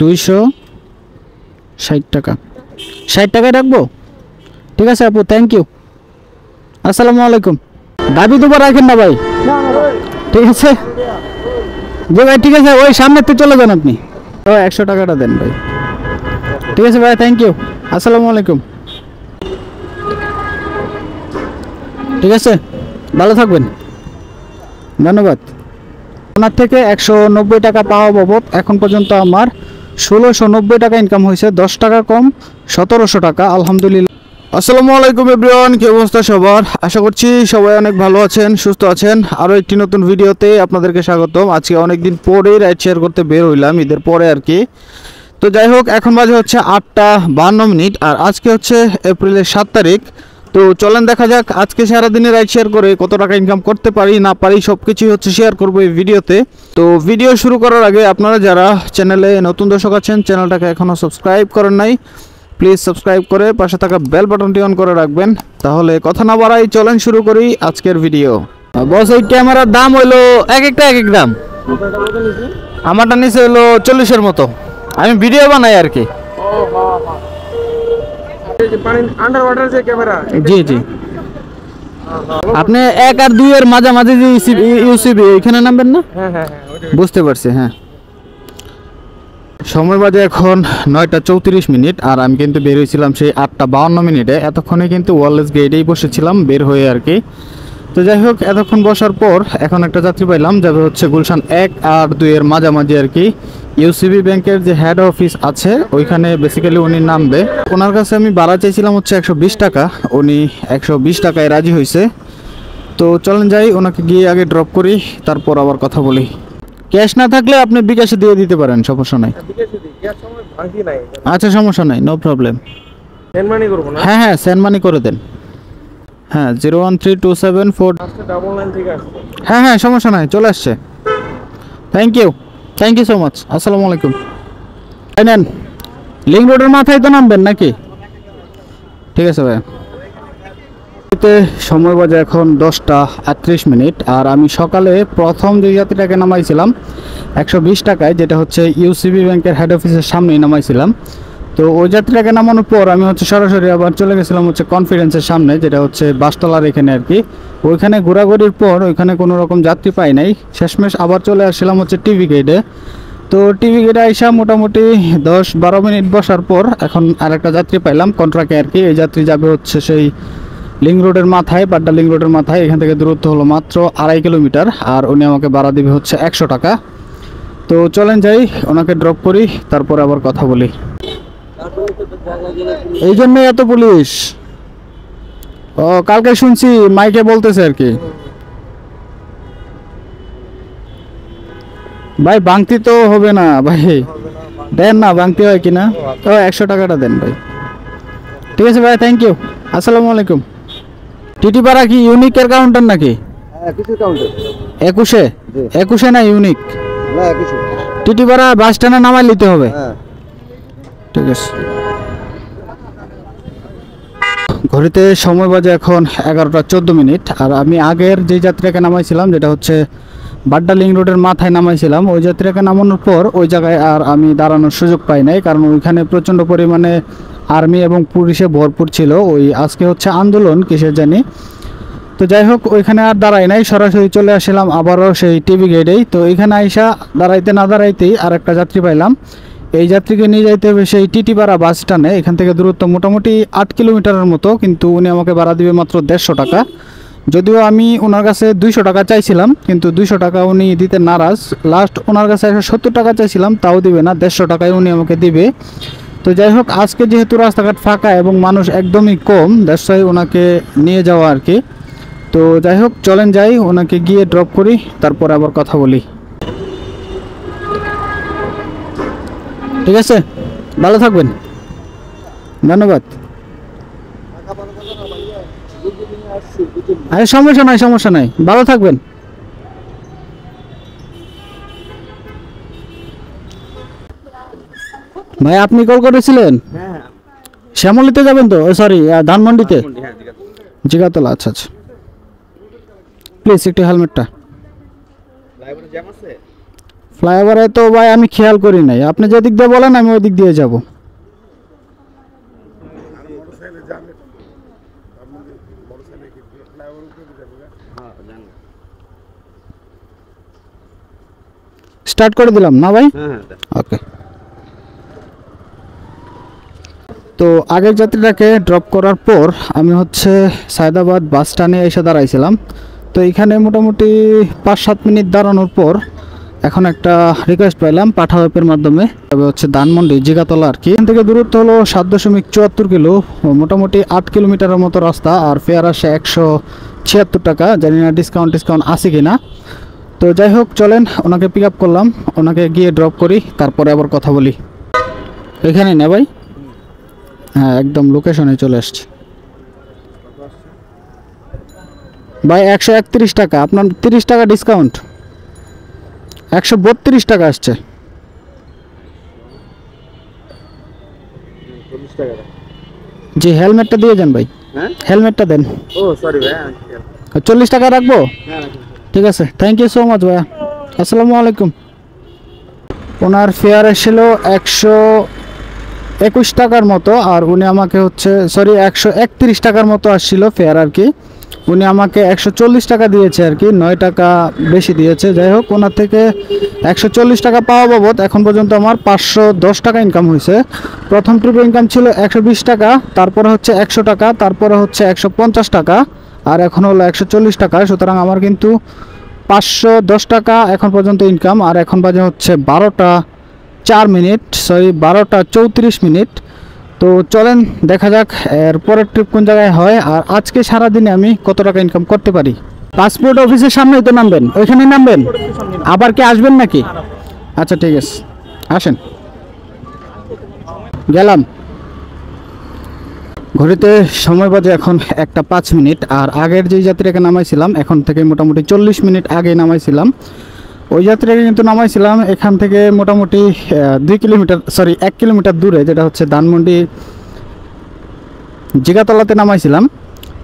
260 টাকা। 60 টাকায় রাখবো? ঠিক আছে আপু, থ্যাংক ইউ। আসসালামু আলাইকুম। দাবি দুবার রাখেন না ভাই। ঠিক আছে যে ভাই, ঠিক আছে ওই সামনের থেকে চলে যান আপনি। ও 100 টাকাটা দেন ভাই। ঠিক আছে ভাই, থ্যাংক ইউ। আসসালামু আলাইকুম। ঠিক আছে, ভালো থাকবেন, ধন্যবাদ। ওনার থেকে 190 টাকা পাওয়া বাবদ এখন পর্যন্ত আমার 1690 টাকা ইনকাম হয়েছে, 10 টাকা কম, 1700 টাকা, আলহামদুলিল্লাহ। আসসালামু আলাইকুম এভরিওয়ান, কি অবস্থা সবার? আশা করছি সবাই অনেক ভালো আছেন, সুস্থ আছেন। আরও একটি নতুন ভিডিওতে আপনাদেরকে স্বাগতম। আজকে অনেকদিন পরেই রাইড শেয়ার করতে বের হইলাম, ঈদের পরে আর কি। তো যাই হোক, এখন বাজে হচ্ছে 8টা 52 আর আজকে হচ্ছে এপ্রিলের 7 তারিখ। তো চলেন দেখা যাক আজকে সারাদিনে রাইড শেয়ার করে কত টাকা ইনকাম করতে পারি না পারি, সব কিছুই হচ্ছে শেয়ার করবো এই ভিডিওতে। তো ভিডিও শুরু করার আগে আপনারা যারা চ্যানেলে নতুন দর্শক আছেন, চ্যানেলটাকে এখনও সাবস্ক্রাইব করেন নাই, প্লিজ সাবস্ক্রাইব করে পাশে থাকা বেল বাটনটি অন করে রাখবেন। তাহলে কথা না বাড়াই চলেন শুরু করি আজকের ভিডিও। বস, এই ক্যামেরার দাম হইলো এক এক দাম। আমারটা নিচে হলো 40-এর মতো। আমি ভিডিও বানাই আর কি। জি জি, আপনি 1 আর 2 এর মাঝামাঝি যে ইউসিবি এখানে নামবেন না? বুঝতে পারছি। হ্যাঁ, সময় বাজে এখন 9টা 34 আর আমি কিন্তু বের হয়েছিলাম সেই 8টা 52 এতক্ষণে কিন্তু ওয়ারলেস গেটেই বসেছিলাম বের হয়ে আর কি। তো যাই হোক, এতক্ষণ বসার পর এখন একটা যাত্রী পাইলাম, যাবে হচ্ছে গুলশান 1 আর 2 এর মাঝামাঝি আর কি। ইউসিবি ব্যাংকের যে হেড অফিস আছে ওইখানে বেসিক্যালি উনি নামবে। ওনার কাছে আমি ভাড়া চাইছিলাম হচ্ছে 120 টাকা, উনি 120 টাকায় রাজি হয়েছে। তো চলেন যাই, ওনাকে গিয়ে আগে ড্রপ করি, তারপর আবার কথা বলি। ক্যাশ না থাকলে আপনি বিকাশে দিয়ে দিতে পারেন, সমস্যা নাই। আচ্ছা, সমস্যা নাই, নো প্রবলেম। হ্যাঁ হ্যাঁ, সেন্ড মানি করে দেন। হ্যাঁ, 01327 হ্যাঁ হ্যাঁ, সমস্যা নাই, চলে আসছে। Thank you so much. আসসালামু আলাইকুম। নেন, লিঙ্ক রোডের মাথায় তো নামবেন নাকি? ঠিক আছে ভাই। সময় বাজে এখন 10টা 38 আর আমি সকালে প্রথম যে যাত্রীটাকে নামাইছিলাম 120 টাকায়, যেটা হচ্ছে ইউসিবি ব্যাংকের হেড অফিসের সামনেই নামাইছিলাম। তো ওই যাত্রীটাকে নামানোর পর আমি হচ্ছে সরাসরি আবার চলে গেছিলাম হচ্ছে কনফিডেন্সের সামনে, যেটা হচ্ছে বাসতলার এখানে আর কি। ওইখানে ঘোরাঘুরির পর ওইখানে কোনো রকম যাত্রী পাই নাই, শেষমেশ আবার চলে আসছিলাম হচ্ছে টিভি গেটে। তো টিভি গেটে আইসা মোটামুটি 10-12 মিনিট বসার পর এখন আরেকটা যাত্রী পাইলাম কন্ট্রাক্টে আর কি। এই যাত্রী যাবে হচ্ছে সেই লিঙ্ক রোডের মাথায়, বাড্ডা লিঙ্ক রোডের মাথায়। এখান থেকে দূরত্ব হলো মাত্র 2.5 কিলোমিটার আর উনি আমাকে ভাড়া দিবে হচ্ছে 100 টাকা। তো চলেন যাই, ওনাকে ড্রপ করি, তারপরে আবার কথা বলি। এই জন্য এত পুলিশ? ও, কালকে শুনছি মাইকে বলতেছে আর কি। ভাই বাংতি তো হবে না ভাই, দেন না, বাংতি হয় কিনা। ও 100 টাকাটা দেন ভাই। ঠিক আছে ভাই, থ্যাংক ইউ। আসসালামু আলাইকুম। টিটি পাড়া কি ইউনিকের কাউন্টার নাকি? 21-এ না ইউনিক? টিটি পাড়া বাস স্ট্যান্ডে নামাই নিতে হবে। ঠিক আছে। ঘড়িতে সময় বাজে এখন 11টা 14 আর আমি আগের যে যাত্রীকে নামাইছিলাম, যেটা হচ্ছে বাড্ডা লিঙ্ক রোডের মাথায় নামাইছিলাম, ওই যাত্রীকে নামানোর পর ওই জায়গায় আর আমি দাঁড়ানোর সুযোগ পাই নাই, কারণ ওইখানে প্রচণ্ড পরিমাণে আর্মি এবং পুলিশে ভরপুর ছিল। ওই আজকে হচ্ছে আন্দোলন কিসের জানি। তো যাই হোক, ওইখানে আর দাঁড়াই নাই, সরাসরি চলে আসলাম আবারও সেই টিভি গেটেই। তো এইখানে আইসা দাঁড়াইতে না দাঁড়াইতেই আর একটা যাত্রী পাইলাম। এই যাত্রীকে নিয়ে যাইতে হবে সেই টিটিপাড়া বাস স্ট্যান্ডে। এখান থেকে দূরত্ব মোটামুটি 8 কিলোমিটারের মতো, কিন্তু উনি আমাকে ভাড়া দিবে মাত্র 150 টাকা। যদিও আমি ওনার কাছে 200 টাকা চাইছিলাম, কিন্তু 200 টাকা উনি দিতে নারাজ। লাস্ট ওনার কাছে 170 টাকা চাইছিলাম, তাও দিবে না, 150 টাকায় উনি আমাকে দিবে। তো যাই হোক, আজকে যেহেতু রাস্তাঘাট ফাঁকা এবং মানুষ একদমই কম, দ্যাটস ওয়াই ওনাকে নিয়ে যাওয়া আর কি। তো যাই হোক, চলেন যাই, ওনাকে গিয়ে ড্রপ করি, তারপর আবার কথা বলি। ঠিক আছে, ভালো থাকবেন, ধন্যবাদ। আরে সমস্যা নাই, ভালো থাকবেন। ভাই আপনি কল করেছিলেন? শ্যামলীতে যাবেন তো? সরি, ধানমন্ডিতে, জিগাতলা। আচ্ছা আচ্ছা, প্লিজ একটু হেলমেটটা। ফ্লাইওভারে তো ভাই আমি খেয়াল করি নাই, আপনি যেদিক দিয়ে বলেন আমি ওই দিক দিয়ে যাব। স্টার্ট করে দিলাম না ভাই? ওকে। তো আগের যাত্রীটাকে ড্রপ করার পর আমি হচ্ছে সায়দাবাদ বাস স্ট্যান্ডে এসে দাঁড়াইছিলাম। তো এখানে মোটামুটি 5-7 মিনিট দাঁড়ানোর পর এখন একটা রিকোয়েস্ট পাইলাম পাঠা অ্যাপের মাধ্যমে, তবে হচ্ছে ধানমন্ডি জিগাতলা আর কি। এখান থেকে দূরত্ব হলো 7.74 কিলো, মোটামুটি 8 কিলোমিটারের মতো রাস্তা। আর ফেয়ার আসে 176 টাকা। জানি না ডিসকাউন্ট আছে কি না। তো যাই হোক চলেন, ওনাকে পিক আপ করলাম, ওনাকে গিয়ে ড্রপ করি, তারপরে আবার কথা বলি। এখানে না ভাই? হ্যাঁ একদম লোকেশনে চলে আসছে ভাই। 131 টাকা, আপনার 30 টাকা ডিসকাউন্ট, 132 টাকা আসছে। জি হেলমেটটা দিয়ে যান ভাই। হেলমেটটা দেন। ও সরি ভাই, 40 টাকা রাখবো? ঠিক আছে, থ্যাংক ইউ সো মাচ ভাইয়া। আসসালামু আলাইকুম। ওনার ফেয়ার এসেছিল 121 টাকার মতো, আর উনি আমাকে হচ্ছে 131 টাকার মতো আসছিল ফেয়ার আর কি। উনি আমাকে 140 টাকা দিয়েছে আর কি, 9 টাকা বেশি দিয়েছে। যাই হোক, ওনার থেকে 140 টাকা পাওয়া বাবদ এখন পর্যন্ত আমার 510 টাকা ইনকাম হয়েছে। প্রথম ট্রিপে ইনকাম ছিল 120 টাকা, তারপরে হচ্ছে 100 টাকা, তারপরে হচ্ছে 150 টাকা, আর এখন হলো 140 টাকা। সুতরাং আমার কিন্তু 510 টাকা এখন পর্যন্ত ইনকাম। আর এখন বাজে হচ্ছে 12টা 4 মিনিট, 12টা 34 মিনিট। তো চলেন দেখা যাক এর পরের ট্রিপ কোন জায়গায় হয়, আর আজকে সারাদিনে আমি কত টাকা ইনকাম করতে পারি। পাসপোর্ট অফিসের সামনেই তো নামবেন, ওইখানেই নামবেন? আবার কি আসবেন নাকি? আচ্ছা ঠিক আছে, আসেন। গেলাম। ঘড়িতে সময় বাজে এখন 1টা 5 মিনিট। আর আগের যে যাত্রীকে নামাইছিলাম এখন থেকে মোটামুটি 40 মিনিট আগে নামাইছিলাম, ওই যাত্রীকে কিন্তু নামাইছিলাম এখান থেকে মোটামুটি 1 কিলোমিটার দূরে, যেটা হচ্ছে ধানমন্ডি জিগাতলাতে নামাইছিলাম।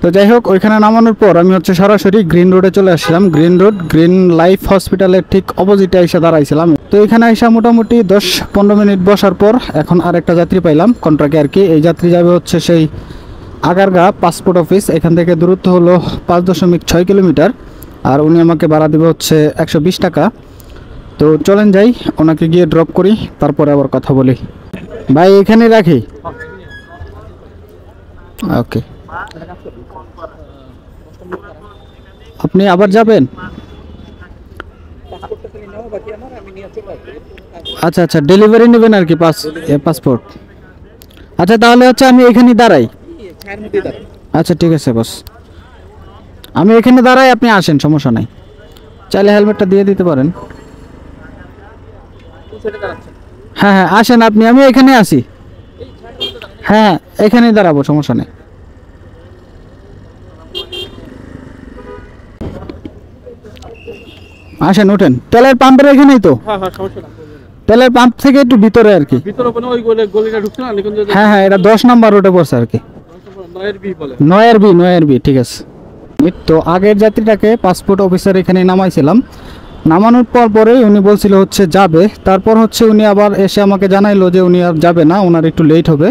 তো যাই হোক, ওইখানে নামানোর পর আমি হচ্ছে সরাসরি গ্রিন রোডে চলে আসলাম। গ্রিন রোড গ্রিন লাইফ হসপিটালের ঠিক অপোজিটে এসে দাঁড়াইছিলাম। তো এখানে এসে মোটামুটি 10-15 মিনিট বসার পর এখন আরেকটা যাত্রী পাইলাম কন্ট্রাক্টে আর কি। এই যাত্রী যাবে হচ্ছে সেই আগারগা পাসপোর্ট অফিস। এখান থেকে দূরত্ব হলো 5.6 কিলোমিটার, আর উনি আমাকে ভাড়া দেবে হচ্ছে 120 টাকা। তো চলেন যাই, ওনাকে গিয়ে ড্রপ করি, তারপরে আবার কথা বলি। ভাই এখানে রাখি। ওকে, আপনি আবার যাবেন? আচ্ছা আচ্ছা, ডেলিভারি নেবেন আর কি পাসপোর্ট। আচ্ছা তাহলে হচ্ছে আমি এখানে দাঁড়াই। আচ্ছা ঠিক আছে বস, আমি এখানে দাঁড়াই, আপনি আসেন, সমস্যা নাই। চাইলে হেলমেটটা দিয়ে দিতে পারেন। হ্যাঁ হ্যাঁ আসেন আপনি, আমি এখানে আসি। হ্যাঁ এখানেই দাঁড়াবো, সমস্যা নেই। আসেন ওঠেন, তেলের পাম্পের এখানেই তো? তেলের পাম্প থেকে একটু ভিতরে আর কি। হ্যাঁ হ্যাঁ, এটা 10 নম্বর রোডে পড়ছে আর কি। 9 বি, ঠিক আছে। তো আগের যাত্রীটাকে পাসপোর্ট অফিসার এখানে নামাইছিলাম, নামানোর পরেই উনি বলছিল হচ্ছে যাবে। তারপর হচ্ছে উনি আবার এসে আমাকে জানাইলো যে উনি আর যাবে না, ওনার একটু লেট হবে।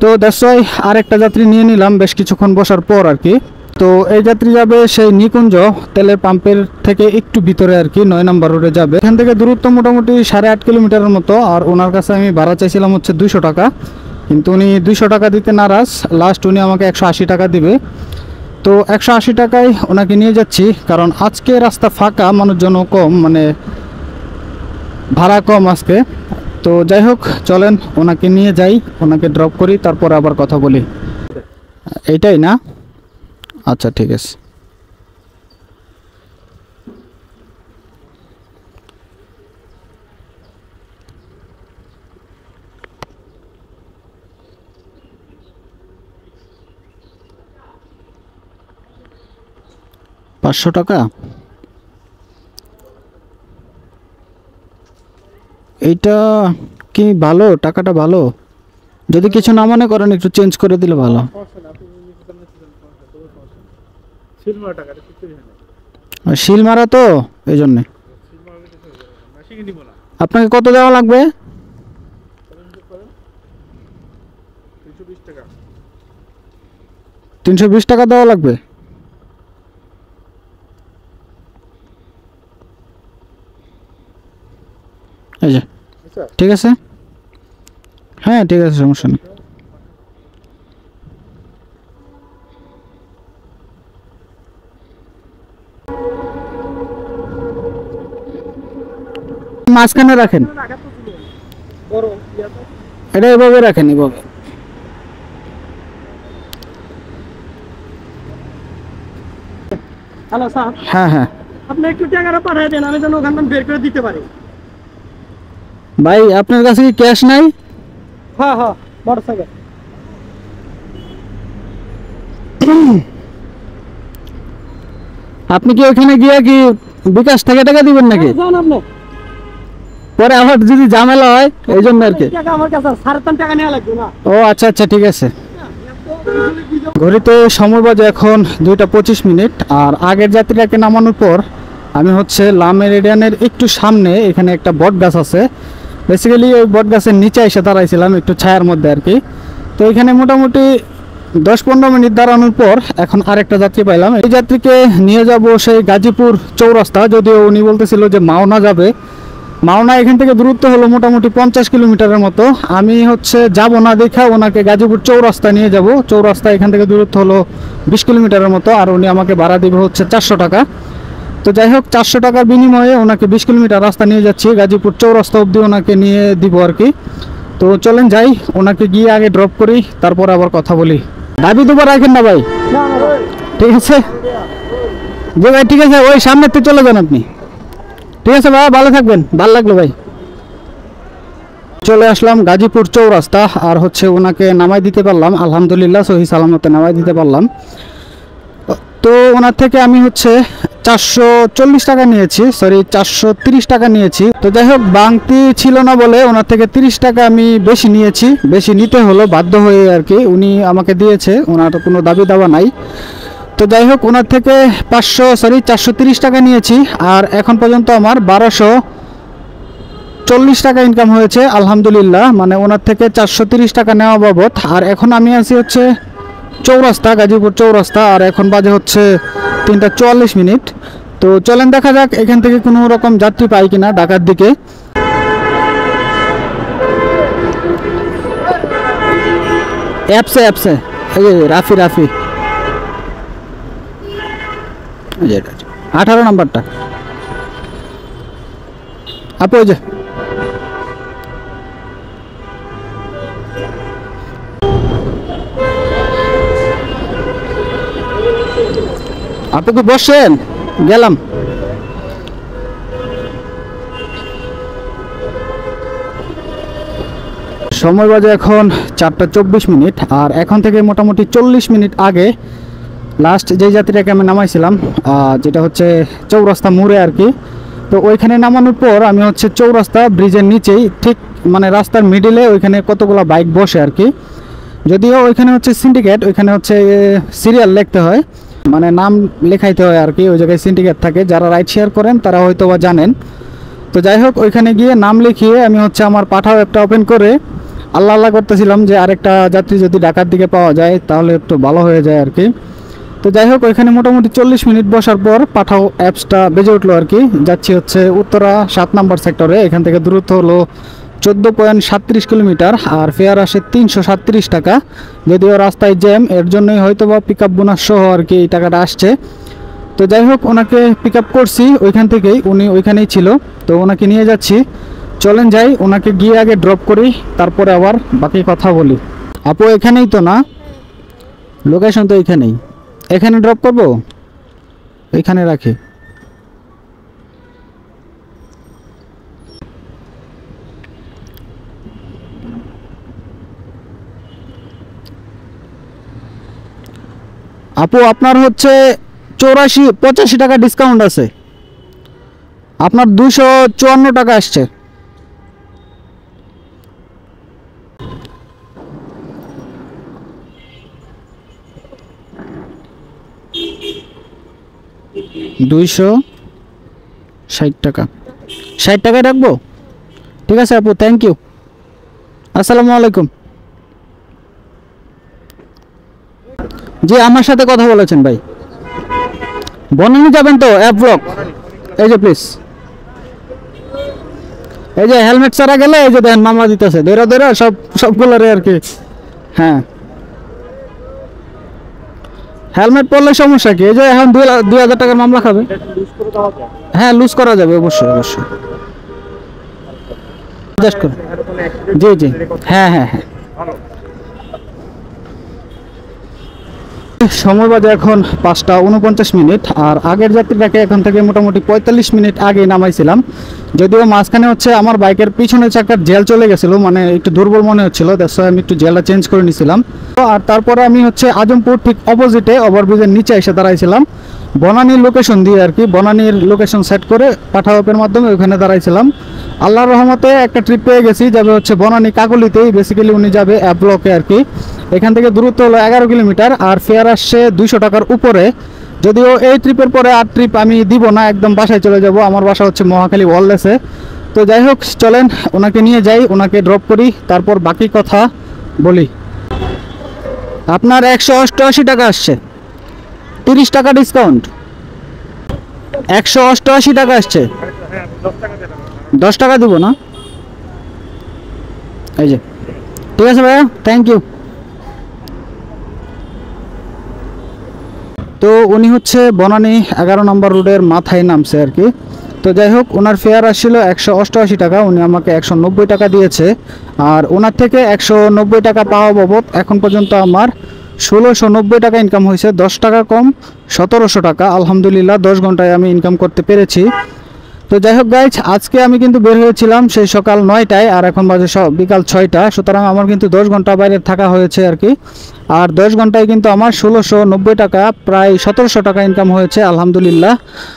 তো দ্যাটস ওয়াই আরেকটা যাত্রী নিয়ে নিলাম বেশ কিছুক্ষণ বসার পর আর কি। তো এই যাত্রী যাবে সেই নিকুঞ্জ তেলের পাম্পের থেকে একটু ভিতরে আর কি, 9 নম্বর রোডে যাবে। এখান থেকে দূরত্ব মোটামুটি 8.5 কিলোমিটারের মতো। আর ওনার কাছে আমি ভাড়া চাইছিলাম হচ্ছে 200 টাকা, কিন্তু উনি 200 টাকা দিতে নারাজ। লাস্ট উনি আমাকে 180 টাকা দিবে। তো 180 টাকায় ওনাকে নিয়ে যাচ্ছি, কারণ আজকে রাস্তা ফাঁকা, মানুষজনও কম, মানে ভাড়া কম আজকে। তো যাই হোক চলেন ওনাকে নিয়ে যাই, ওনাকে ড্রপ করি, তারপর আবার কথা বলি। এইটাই না? আচ্ছা ঠিক আছে। $500? এইটা কি ভালো? টাকাটা ভালো? যদি কিছু না মনে করেন একটু চেঞ্জ করে দিলে ভালো। শিল মারা তো এই জন্যে। আপনাকে কত দেওয়া লাগবে? 320 টাকা দেওয়া লাগবে। এই যে ঠিক আছে, হ্যাঁ ঠিক আছে, সমস্যা নেই। মাঝখানে রাখেন, এটা এভাবে রাখেন, এভাবে। হ্যালো স্যার, হ্যাঁ হ্যাঁ আপনি একটু টাকাটা পাঠিয়ে দেন, আমি যেন ওখান থেকে বের করে দিতে পারি। ভাই আপনার কাছে কি ক্যাশ নাই? হ্যাঁ হ্যাঁ, মোটরসাইকেল। আপনি কি ওখানে গিয়ে কি বিকাশ থেকে টাকা দিবেন নাকি? যান আপনি। পরে আবার যদি ঝামেলা হয় এই জন্য আর কি। টাকা আমার কাছে 3.5 টাকা নেওয়া লাগবে না। ও আচ্ছা আচ্ছা, ঠিক আছে। ঘড়িতে সময় বাজে এখন 2:25। আর আগের যাত্রীটাকে নামানোর পর আমি হচ্ছে লা মেরিডিয়ানের একটু সামনে এখানে একটা বট গাছ আছে, বেসিক্যালি ওই বট গাছের নিচে এসে দাঁড়াইছিলাম একটু ছায়ার মধ্যে আর কি। তো এখানে মোটামুটি 10-15 মিনিট দাঁড়ানোর পর এখন আরেকটা যাত্রী পাইলাম। এই যাত্রীকে নিয়ে যাব সেই গাজীপুর চৌরাস্তা, যদিও উনি বলতেছিল যে মাওনা যাবে। মাওনা এখান থেকে দূরত্ব হলো মোটামুটি 50 কিলোমিটারের মতো। আমি হচ্ছে যাব না দেখা ওনাকে গাজীপুর চৌরাস্তা নিয়ে যাব। চৌরাস্তা এখান থেকে দূরত্ব হলো 20 কিলোমিটারের মতো, আর উনি আমাকে ভাড়া দিবে হচ্ছে 400 টাকা। তো যাই হোক, 400 টাকার বিনিময়ে ওনাকে 20 কিলোমিটার রাস্তা নিয়ে যাচ্ছি, গাজীপুর চৌরাস্তা অবধি ওনাকে নিয়ে দিব আর কি। তো চলেন যাই, ওনাকে গিয়ে আগে ড্রপ করি, তারপর আবার কথা বলি। দাবি দুবার রাখেন না ভাই, ঠিক আছে? যে ভাই ঠিক আছে, ওই সামনেতে চলে যান আপনি। ঠিক আছে ভাই, ভালো থাকবেন, ভালো লাগলো ভাই। চলে আসলাম গাজীপুর চৌরাস্তা, আর হচ্ছে ওনাকে নামাই দিতে পারলাম, আলহামদুলিল্লাহ সহি সালামতে নামাই দিতে পারলাম। তো ওনার থেকে আমি হচ্ছে 440 টাকা নিয়েছি, সরি 430 টাকা নিয়েছি। তো যাই হোক, বাংতি ছিল না বলে ওনার থেকে 30 টাকা আমি বেশি নিয়েছি, বেশি নিতে হলো বাধ্য হয়ে আর কি। উনি আমাকে দিয়েছে, ওনার কোনো দাবি দাওয়া নাই। তো যাই হোক, ওনার থেকে 430 টাকা নিয়েছি, আর এখন পর্যন্ত আমার 1240 টাকা ইনকাম হয়েছে আলহামদুলিল্লাহ। মানে ওনার থেকে 430 টাকা নেওয়া বাবদ। আর এখন আমি আছি হচ্ছে চৌরাস্তা, গাজীপুর চৌরাস্তা, আর এখন বাজে হচ্ছে 3:44। তো চলেন দেখা যাক এখান থেকে কোনো রকম যাত্রী পাই কিনা ঢাকার দিকে। অ্যাপসে এই যে রাফি 18 নাম্বারটা আপু, ওই যে আপনি কি বসছেন? গেলাম। সময় বাজে এখন 4:24, আর এখন থেকে মোটামুটি 40 মিনিট আগে লাস্ট যে যাত্রীটাকে আমি নামাইছিলাম, যেটা হচ্ছে চৌরাস্তা মোড়ে আর কি। তো ওইখানে নামানোর পর আমি হচ্ছে চৌরাস্তা ব্রিজের নিচেই, ঠিক মানে রাস্তার মিডিলে ওইখানে কতগুলো বাইক বসে আর কি। যদিও ওইখানে হচ্ছে সিন্ডিকেট, ওইখানে হচ্ছে সিরিয়াল লিখতে হয়, মানে নাম লেখাইতে হয় আর কি। ওই জায়গায় সিন্ডিকেট থাকে, যারা রাইড শেয়ার করেন তারা হয়তো বা জানেন। তো যাই হোক, ওইখানে গিয়ে নাম লিখিয়ে আমি হচ্ছে আমার পাঠাও অ্যাপটা ওপেন করে আল্লাহ করতেছিলাম যে আরেকটা যাত্রী যদি ঢাকার দিকে পাওয়া যায় তাহলে একটু ভালো হয়ে যায় আর কি। তো যাই হোক, ওইখানে মোটামুটি 40 মিনিট বসার পর পাঠাও অ্যাপসটা বেজে উঠলো আর কি। যাচ্ছি হচ্ছে উত্তরা 7 নম্বর সেক্টরে, এখান থেকে দূরত্ব হলো 14.37 কিলোমিটার, আর ফেয়ার আসে 337 টাকা। যদিও রাস্তায় জ্যাম, এর জন্যই হয়তো বা পিক আপ বোনাস সহ আর কি এই টাকাটা আসছে। তো যাই হোক, ওনাকে পিক আপ করছি ওইখান থেকেই, উনি ওইখানেই ছিল। তো ওনাকে নিয়ে যাচ্ছি, চলেন যাই, ওনাকে গিয়ে আগে ড্রপ করি, তারপরে আবার বাকি কথা বলি। আপু এখানেই তো না? লোকেশন তো এখানেই, এখানে ড্রপ করবো, এখানে রাখি। আপু আপনার হচ্ছে 85 টাকা ডিসকাউন্ট আছে, আপনার 254 টাকা আসছে। টাকা 60 টাকায় রাখবো। ঠিক আছে আপু, থ্যাংক ইউ। আসসালামু আলাইকুম। জি আমার সাথে কথা বলেছেন ভাই। বনানী যাবেন তো অ্যাপ ব্লক? এই যে প্লিজ, এই যে হেলমেট ছাড়া গেলে এই যে দেখেন মামলা দিতেছে, ধরে ধরে সবগুলোরে আর কি। হ্যাঁ হেলমেট পরলে সমস্যা কি? এই যে এখন 2000 টাকার মামলা খাবে। হ্যাঁ লুজ করা যাবে, অবশ্যই অবশ্যই। জাস্ট করুন। জি জি, হ্যাঁ হ্যাঁ হ্যাঁ। সময় বাজে এখন 5:49, আর আগের যাত্রীটাকে এখান থেকে মোটামুটি 45 মিনিট আগে নামাইছিলাম। যদিও মাঝখানে হচ্ছে আমার বাইকের পিছনের চাকার জেল চলে গেছিলো, মানে একটু দুর্বল মনে হচ্ছিল, দ্যাটস আমি একটু জেলটা চেঞ্জ করে নিয়েছিলাম। আর তারপরে আমি হচ্ছে আজমপুর ঠিক অপোজিটে ওভারব্রিজের নিচে এসে দাঁড়াইছিলাম, বনানীর লোকেশন দিয়ে আর কি, বনানীর লোকেশন সেট করে পাঠাওয়াপের মাধ্যমে ওখানে দাঁড়াইছিলাম। আল্লাহর রহমতে একটা ট্রিপ পেয়ে গেছি, যাবে হচ্ছে বনানী কাকলিতেই, বেসিক্যালি উনি যাবে অ্যাপ ব্লকে আর কি। এখান থেকে দূরত্ব হলো 11 কিলোমিটার, আর ফেয়ার আসছে 200 টাকার উপরে। যদিও এই ট্রিপের পরে আর ট্রিপ আমি দিব না, একদম বাসায় চলে যাব। আমার বাসা হচ্ছে মহাখালী ওয়ারলেসে। তো যাই হোক চলেন ওনাকে নিয়ে যাই, ওনাকে ড্রপ করি, তারপর বাকি কথা বলি। আপনার 188 টাকা আসছে, 30 টাকা ডিসকাউন্ট। 188 টাকা আসছে, 10 টাকা দিব না। এই যে ঠিক আছে ভাইয়া, থ্যাংক ইউ। তো উনি হচ্ছে বনানী 11 নম্বর রোডের মাথায় নামছে আর কি। তো যাই হোক ওনার ফেয়ার আসছিল 188 টাকা, উনি আমাকে 190 টাকা দিয়েছে। আর ওনার থেকে 190 টাকা পাওয়া বাবদ এখন পর্যন্ত আমার 1690 টাকা ইনকাম হয়েছে, 10 টাকা কম 1700 টাকা। আলহামদুলিল্লাহ 10 ঘন্টায় আমি ইনকাম করতে পেরেছি। তো যাই হোক গাইজ, আজকে আমি কিন্তু বের হয়েছিলাম সেই সকাল 9টায়, আর এখন বাজে বিকাল 6টা, সুতরাং আমার কিন্তু 10 ঘন্টা বাইরে থাকা হয়েছে আর কি। আর 10 ঘন্টায় কিন্তু আমার 1690 টাকা, প্রায় 1700 টাকা ইনকাম হয়েছে আলহামদুলিল্লাহ।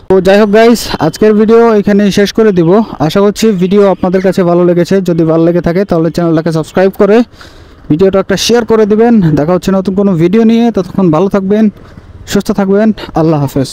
তো যাই হোক গাইজ, আজকের ভিডিও এখানেই শেষ করে দিব। আশা করছি ভিডিও আপনাদের কাছে ভালো লেগেছে। যদি ভালো লেগে থাকে তাহলে চ্যানেলটাকে সাবস্ক্রাইব করে ভিডিওটা একটা শেয়ার করে দিবেন। দেখা হচ্ছে নতুন কোনো ভিডিও নিয়ে, ততক্ষণ ভালো থাকবেন, সুস্থ থাকবেন, আল্লাহ হাফেজ।